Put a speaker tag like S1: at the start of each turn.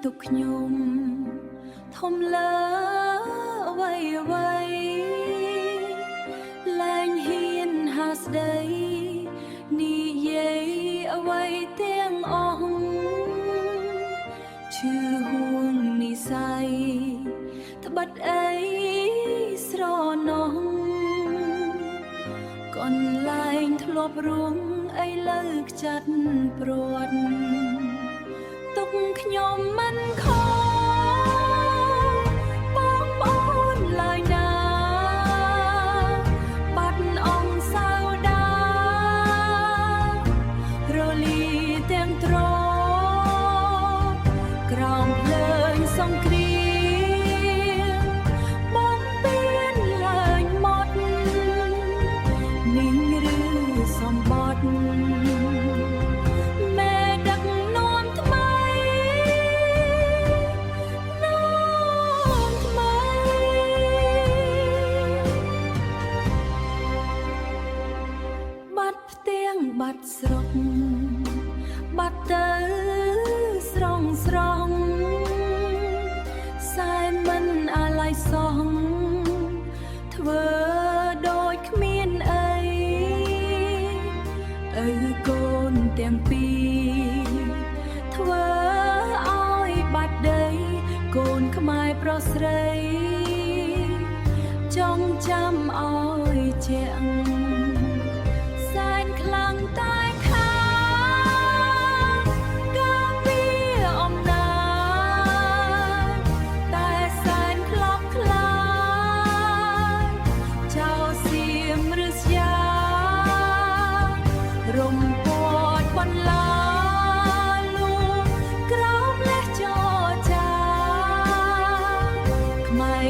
S1: ទុកខ្ញុំធំលើអ្វីអ្វីលែងហ៊ានហាស្ដីនិយាយអ្វីទាំងអស់ឈឺហួងនិស័យត្បិតអីស្រណោះកនលែងធ្លាប់រួងអីលើខ្ចាត់ព្រាត់ទុកខ្ញុំមិនខកបងប្អូនឡើយណាបាត់អង្គសៅដារលីទាំងត្រក្រោមភ្លើងសង្គ្រាមបំពេញឡើងមកនិងឬសម្បត្តិមេដឹកនាំថ្មីនាំថ្មីបាត់ផ្ទាំងបាត់ស្រុកបាត់ទៅស្រងស្រង់សែនមិនអាឡ័យសោះធ្វើដូចគ្មានអីឪកូនទាំងពីរធ្វើឲ្យបាត់ដីកូនខ្មែរប្រុសស្រីចងចាំឲ្យជាក់សែនខ្លាំងតែខាការពារអំណាចតែសែនខ្លោចខ្លាចចោលសៀមឬស្យារំពាត់បន្លាលួងក្រោមលេះចរចាខ្មែរ